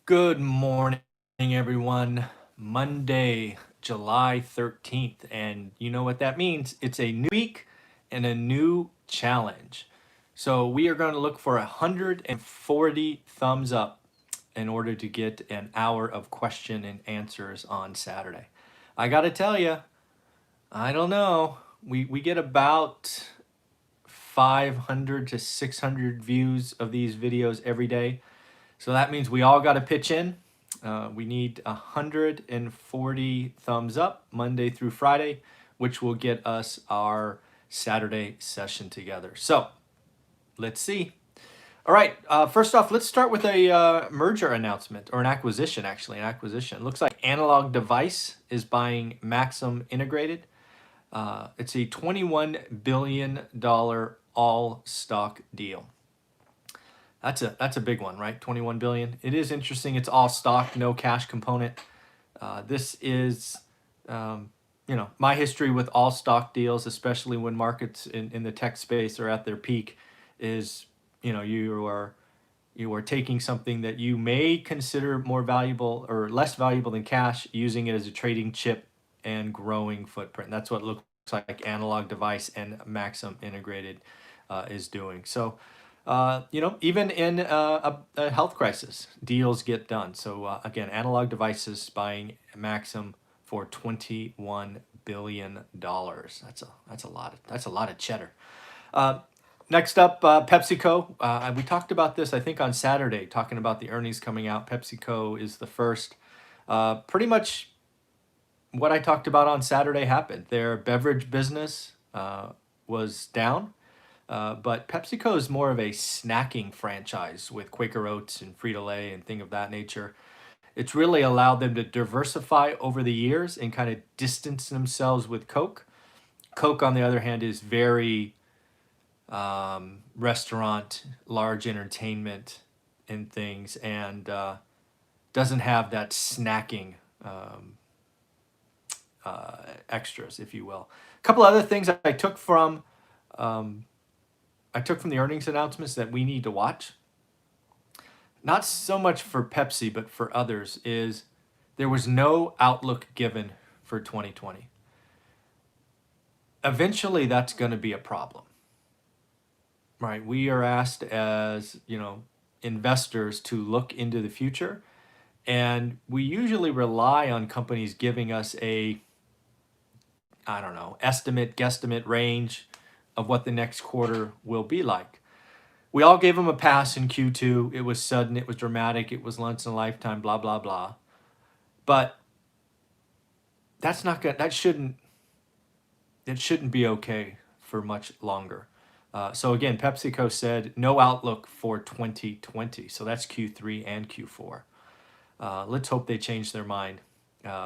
Good morning, everyone. Monday, July 13th. And you know what that means? It's a new week and a new challenge. So we are going to look for 140 thumbs up in order to get an hour of question and answers on Saturday. I got to tell you, I don't know. We get about 500 to 600 views of these videos every day. So that means we all got to pitch in. We need 140 thumbs up Monday through Friday, which will get us our Saturday session together. So let's see. All right, first off, let's start with a merger announcement, or an acquisition, actually, an acquisition. Looks like Analog Device is buying Maxim Integrated. It's a $21 billion all-stock deal. That's a big one, right? 21 billion. It is interesting. It's all stock, no cash component. This is, my history with all stock deals, especially when markets in the tech space are at their peak, is you are taking something that you may consider more valuable or less valuable than cash, using it as a trading chip and growing footprint. That's what it looks like Analog Device and Maxim Integrated is doing. So. Even in a health crisis, deals get done. So again, Analog Devices buying Maxim for $21 billion. That's a lot of cheddar. Next up, PepsiCo. We talked about this, I think, on Saturday, talking about the earnings coming out. PepsiCo is the first. Pretty much what I talked about on Saturday happened. Their beverage business was down. But PepsiCo is more of a snacking franchise with Quaker Oats and Frito-Lay and thing of that nature. It's really allowed them to diversify over the years and kind of distance themselves with Coke. Coke, on the other hand, is very restaurant, large entertainment and things, and doesn't have that snacking extras, if you will. A couple other things I took from the earnings announcements that we need to watch, not so much for Pepsi, but for others, is there was no outlook given for 2020. Eventually, that's going to be a problem, right? We are asked as, investors to look into the future, and we usually rely on companies giving us estimate, guesstimate range of what the next quarter will be like. We all gave them a pass in Q2. It was sudden, it was dramatic, it was once in a lifetime, blah, blah, blah. But that's not good. It shouldn't be okay for much longer. So again, PepsiCo said no outlook for 2020. So that's Q3 and Q4. Let's hope they change their mind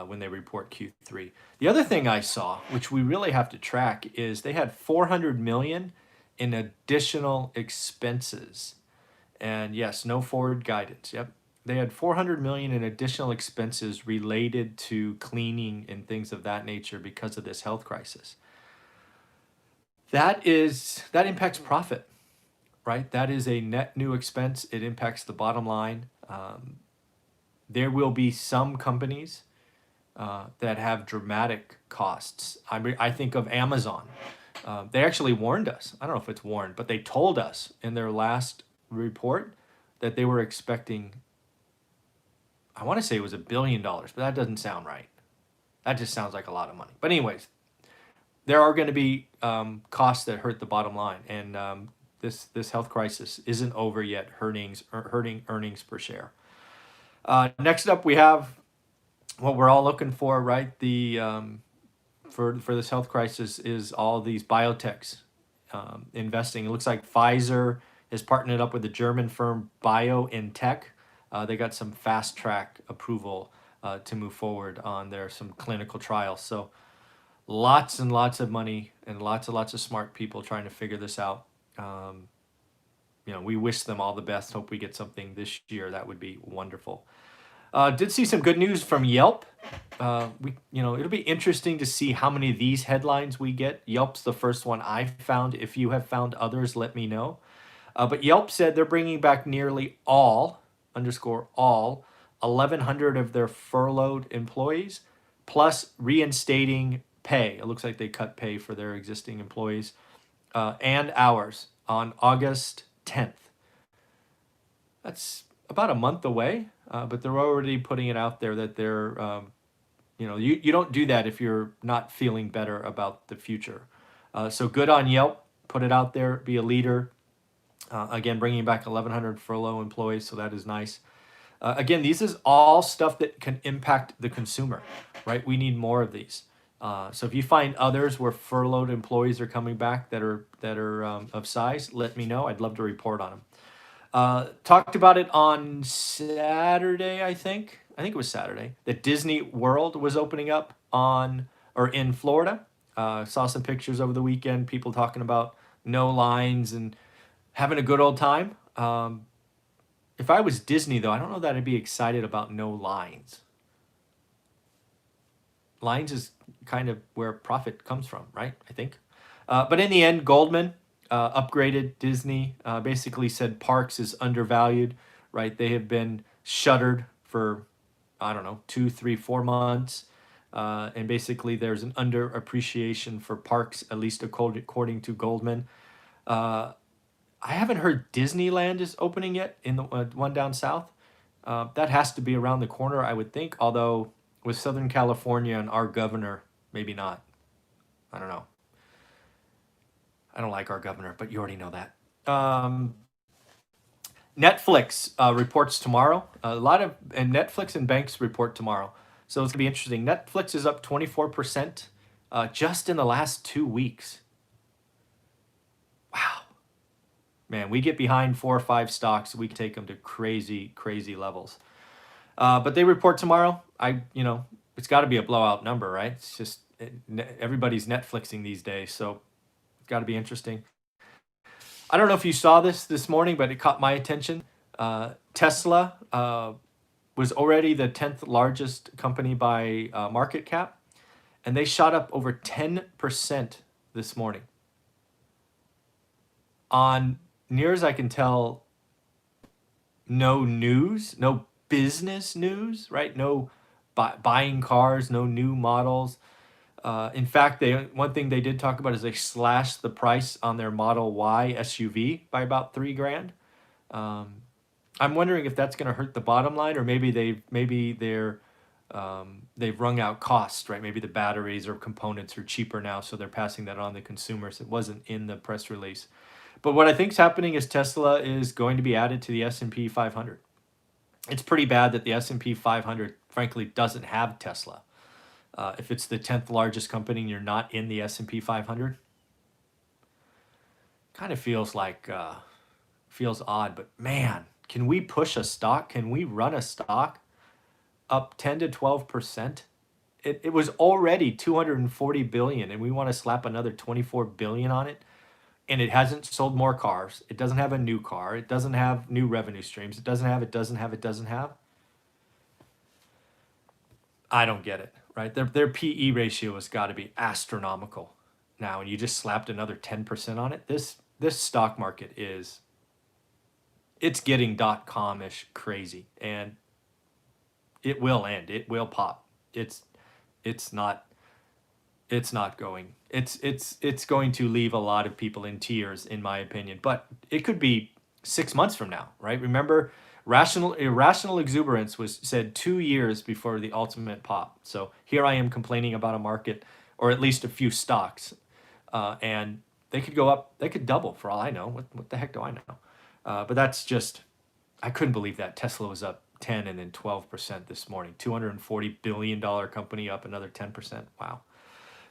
when they report Q3. The other thing I saw, which we really have to track, is they had 400 million in additional expenses. And yes, no forward guidance. Yep. They had 400 million in additional expenses related to cleaning and things of that nature because of this health crisis. That impacts profit, right? That is a net new expense. It impacts the bottom line. There will be some companies that have dramatic costs. I think of Amazon. They actually warned us. I don't know if it's warned, but they told us in their last report that they were expecting, I want to say it was $1 billion, but that doesn't sound right. That just sounds like a lot of money. But anyways, there are going to be costs that hurt the bottom line, and this health crisis isn't over yet, hurting earnings per share. Next up, we have what we're all looking for, right? For this health crisis is all these biotechs investing. It looks like Pfizer is partnered up with the German firm BioNTech. They got some fast track approval to move forward on some clinical trials. So lots and lots of money and lots of smart people trying to figure this out. We wish them all the best. Hope we get something this year. That would be wonderful. Did see some good news from Yelp. It'll be interesting to see how many of these headlines we get. Yelp's the first one I found. If you have found others, let me know. But Yelp said they're bringing back nearly all 1,100 of their furloughed employees, plus reinstating pay. It looks like they cut pay for their existing employees and hours on August 10th. That's about a month away, but they're already putting it out there that they're, you don't do that if you're not feeling better about the future. So good on Yelp. Put it out there, be a leader. Again, bringing back 1,100 furlough employees, so that is nice. Again, these is all stuff that can impact the consumer, right? We need more of these. So if you find others where furloughed employees are coming back that are of size, let me know. I'd love to report on them. Talked about it on Saturday, I think. I think it was Saturday that Disney World was opening up in Florida. Saw some pictures over the weekend. People talking about no lines and having a good old time. If I was Disney, though, I don't know that I'd be excited about no lines. Lines is kind of where profit comes from, right? I think. But in the end, Goldman upgraded Disney, basically said parks is undervalued, right? They have been shuttered for, I don't know, 2, 3, 4 months. And basically there's an underappreciation for parks, at least according to Goldman. I haven't heard Disneyland is opening yet in the one down south. That has to be around the corner, I would think. Although with Southern California and our governor, maybe not. I don't know. I don't like our governor, but you already know that. Netflix reports tomorrow. And Netflix and banks report tomorrow. So it's gonna be interesting. Netflix is up 24% just in the last 2 weeks. Wow. Man, we get behind 4 or 5 stocks, we can take them to crazy, crazy levels. But they report tomorrow. It's got to be a blowout number, right? It's just everybody's Netflixing these days, so it's got to be interesting. I don't know if you saw this morning, but it caught my attention. Tesla was already the 10th largest company by market cap, and they shot up over 10% this morning. On near as I can tell, no news, no business news, right? No buying cars, no new models. In fact, one thing they did talk about is they slashed the price on their Model Y SUV by about $3,000. I'm wondering if that's going to hurt the bottom line, or maybe they've wrung out costs, right? Maybe the batteries or components are cheaper now, so they're passing that on to consumers. It wasn't in the press release. But what I think is happening is Tesla is going to be added to the S&P 500. It's pretty bad that the S&P 500, frankly, doesn't have Tesla. If it's the 10th largest company and you're not in the S&P 500, kind of feels odd. But man, can we push a stock? Can we run a stock up 10 to 12%? It was already 240 billion, and we want to slap another 24 billion on it. And it hasn't sold more cars. It doesn't have a new car. It doesn't have new revenue streams. It doesn't have. I don't get it, right? Their PE ratio has got to be astronomical now, and you just slapped another 10% on it. This stock market it's getting .com-ish crazy, and it will end. It will pop. It's not going. It's going to leave a lot of people in tears, in my opinion. But it could be 6 months from now, right? Remember, irrational exuberance was said 2 years before the ultimate pop. So here I am complaining about a market, or at least a few stocks, and they could go up. They could double for all I know. What the heck do I know? But that's just, I couldn't believe that Tesla was up 10 and then 12% this morning. $240 billion company up another 10%. Wow.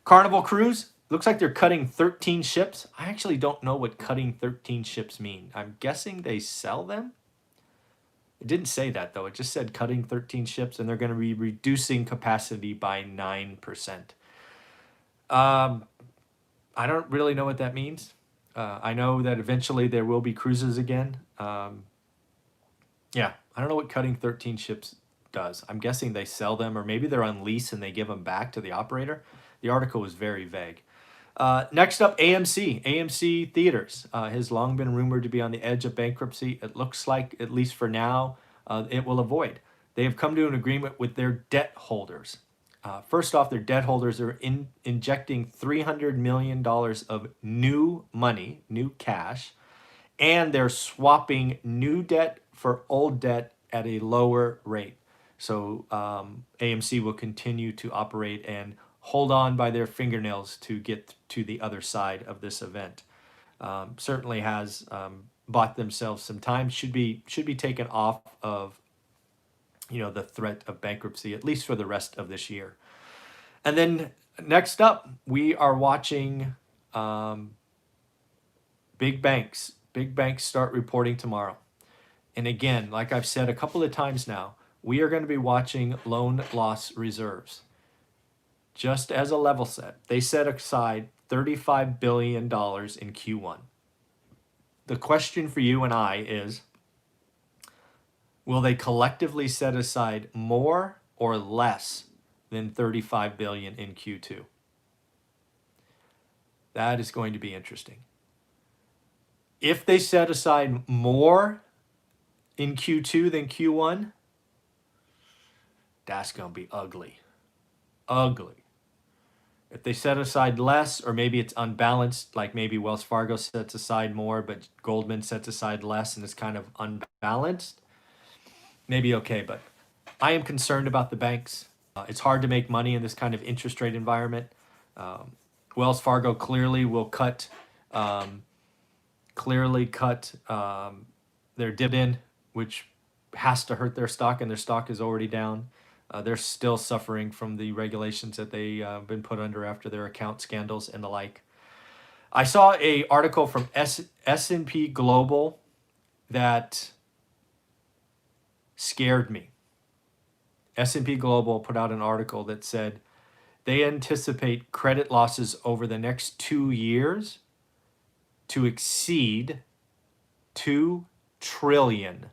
Carnival Cruise, looks like they're cutting 13 ships. I actually don't know what cutting 13 ships mean. I'm guessing they sell them. It didn't say that, though. It just said cutting 13 ships, and they're going to be reducing capacity by 9%. I don't really know what that means. I know that eventually there will be cruises again. Yeah, I don't know what cutting 13 ships does. I'm guessing they sell them, or maybe they're on lease and they give them back to the operator. The article was very vague. Next up, AMC. AMC Theaters has long been rumored to be on the edge of bankruptcy. It looks like, at least for now, it will avoid. They have come to an agreement with their debt holders. First off, their debt holders are injecting $300 million of new money, new cash, and they're swapping new debt for old debt at a lower rate. So AMC will continue to operate and hold on by their fingernails to get to the other side of this event. Certainly has bought themselves some time. Should be taken off of the threat of bankruptcy, at least for the rest of this year. And then next up, we are watching big banks. Big banks start reporting tomorrow. And again, like I've said a couple of times now, we are going to be watching loan loss reserves. Just as a level set, they set aside $35 billion in Q1. The question for you and I is, will they collectively set aside more or less than $35 billion in Q2? That is going to be interesting. If they set aside more in Q2 than Q1, that's going to be ugly. Ugly. If they set aside less, or maybe it's unbalanced, like maybe Wells Fargo sets aside more, but Goldman sets aside less and it's kind of unbalanced, maybe okay. But I am concerned about the banks. It's hard to make money in this kind of interest rate environment. Wells Fargo clearly will cut their dividend, which has to hurt their stock, and their stock is already down. They're still suffering from the regulations that they've been put under after their account scandals and the like. I saw an article from S&P Global that scared me. S&P Global put out an article that said they anticipate credit losses over the next 2 years to exceed $2 trillion.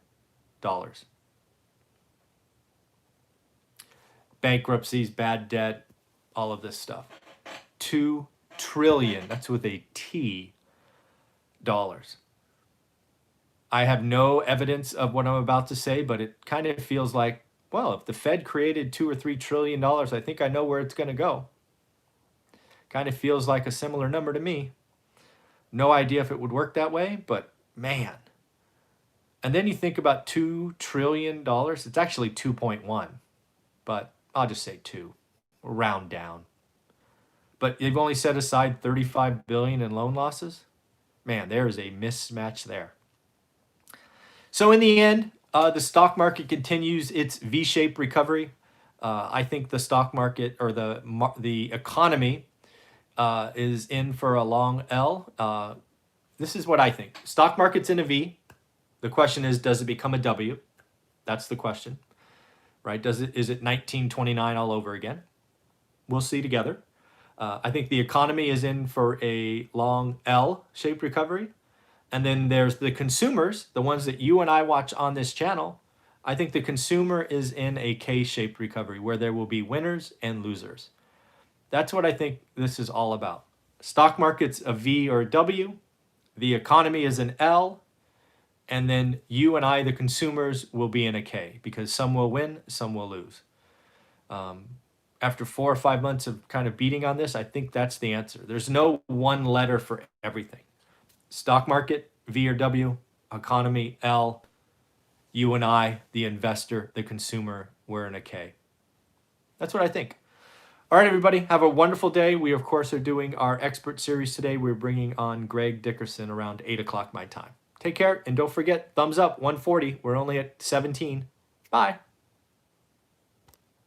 Bankruptcies, bad debt, all of this stuff. 2 trillion, that's with a T, dollars. I have no evidence of what I'm about to say, but it kind of feels like, well, if the Fed created $2 or $3 trillion, I think I know where it's going to go. Kind of feels like a similar number to me. No idea if it would work that way, but man. And then you think about $2 trillion, it's actually 2.1, but I'll just say 2, round down. But they've only set aside $35 billion in loan losses. Man, there is a mismatch there. So in the end, the stock market continues its V-shaped recovery. I think the stock market, or the economy, is in for a long L. This is what I think. Stock market's in a V. The question is, does it become a W? That's the question, right? Is it 1929 all over again? We'll see together. I think the economy is in for a long L-shaped recovery. And then there's the consumers, the ones that you and I watch on this channel. I think the consumer is in a K-shaped recovery where there will be winners and losers. That's what I think this is all about. Stock market's a V or a W. The economy is an L. And then you and I, the consumers, will be in a K, because some will win, some will lose. After 4 or 5 months of kind of beating on this, I think that's the answer. There's no one letter for everything. Stock market, V or W. Economy, L. You and I, the investor, the consumer, we're in a K. That's what I think. All right, everybody, have a wonderful day. We, of course, are doing our expert series today. We're bringing on Greg Dickerson around 8 o'clock my time. Take care, and don't forget, thumbs up, 140. We're only at 17. Bye.